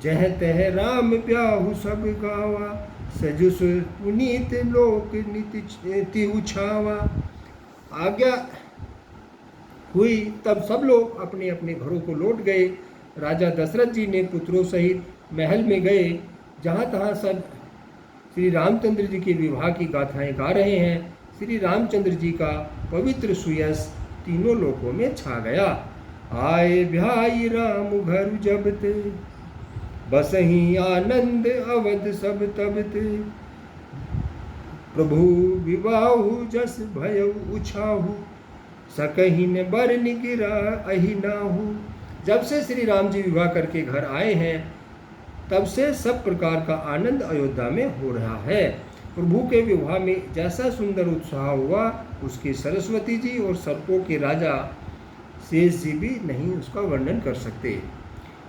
जह तह राम ब्याहु सब गावा, सजुस पुनीत लोक निति उछावा। आज्ञा हुई तब सब लोग अपने अपने घरों को लौट गए। राजा दशरथ जी ने पुत्रों सहित महल में गए। जहाँ तहाँ सब श्री रामचंद्र जी के विवाह की गाथाएं गा रहे हैं। श्री रामचंद्र जी का पवित्र सुयश तीनों लोकों में छा गया। आए भाई राम घर जबत, बसही आनंद अवध सब तबत, प्रभु विवाहु जस भयउ उछाहु, सकही न बरन गिरा अहि नाहु। जब से श्री राम जी विवाह करके घर आए हैं तब से सब प्रकार का आनंद अयोध्या में हो रहा है। प्रभु के विवाह में जैसा सुंदर उत्साह हुआ उसके सरस्वती जी और सर्पों के राजा शेष जी भी नहीं उसका वर्णन कर सकते।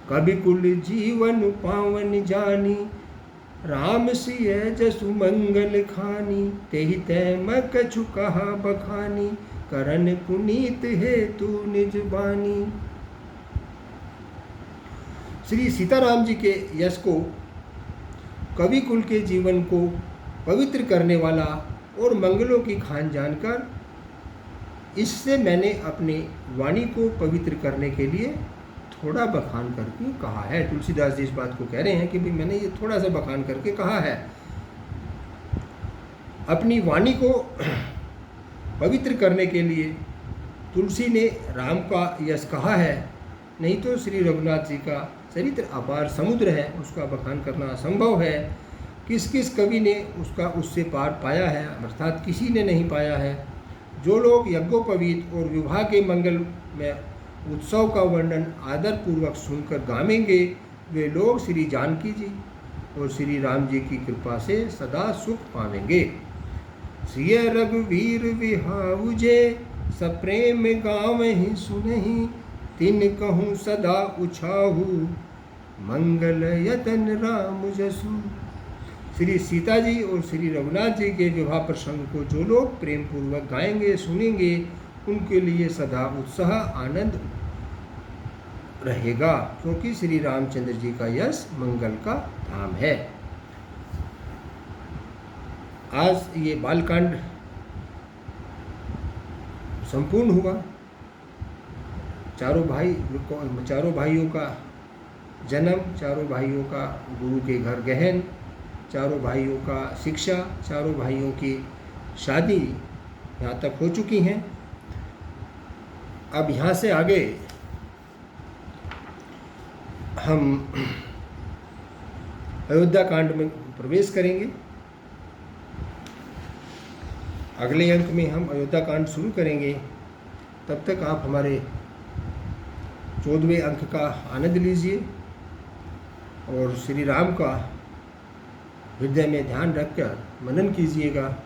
कवि कुल जीवन पावन जानी, राम सिय जसु मंगल खानी, तेहि तैम कछु कहा बखानी, करन पुनीत हेतु निज बानी। श्री सीताराम जी के यश को, कवि कुल के जीवन को पवित्र करने वाला और मंगलों की खान जानकर इससे मैंने अपनी वाणी को पवित्र करने के लिए थोड़ा बखान करके कहा है। तुलसीदास जी इस बात को कह रहे हैं कि भाई मैंने ये थोड़ा सा बखान करके कहा है। अपनी वाणी को पवित्र करने के लिए तुलसी ने राम का यश कहा है, नहीं तो श्री रघुनाथ जी का चरित्र अपार समुद्र है, उसका बखान करना असंभव है। किस किस कवि ने उससे पार पाया है, अर्थात किसी ने नहीं पाया है। जो लोग यज्ञोपवीत और विवाह के मंगल में उत्सव का वर्णन आदरपूर्वक सुनकर गावेंगे, वे लोग श्री जानकी जी और श्री राम जी की कृपा से सदा सुख पावेंगे। सिय रघुवीर विहाउजे, सप्रेम गावहि सुनहि, तिन कहूँ सदा उछाहु, मंगल यतन राम जसु। श्री सीता जी और श्री रघुनाथ जी के विवाह प्रसंग को जो लोग प्रेम पूर्वक गाएंगे सुनेंगे, उनके लिए सदा उत्साह आनंद रहेगा, क्योंकि श्री रामचंद्र जी का यश मंगल का धाम है। आज ये बालकांड संपूर्ण हुआ। चारों भाइयों का जन्म, चारों भाइयों का गुरु के घर गहन, चारों भाइयों का शिक्षा, चारों भाइयों की शादी यहाँ तक हो चुकी हैं। अब यहाँ से आगे हम अयोध्या कांड में प्रवेश करेंगे। अगले अंक में हम अयोध्या कांड शुरू करेंगे। तब तक आप हमारे 14वें अंक का आनंद लीजिए और श्री राम का हृदय में ध्यान रखकर मनन कीजिएगा।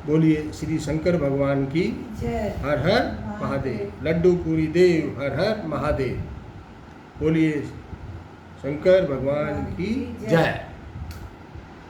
बोलिए श्री शंकर भगवान की जय। हर हर महादेव। लड्डू पूरी देव हर हर महादेव। बोलिए शंकर भगवान की जय।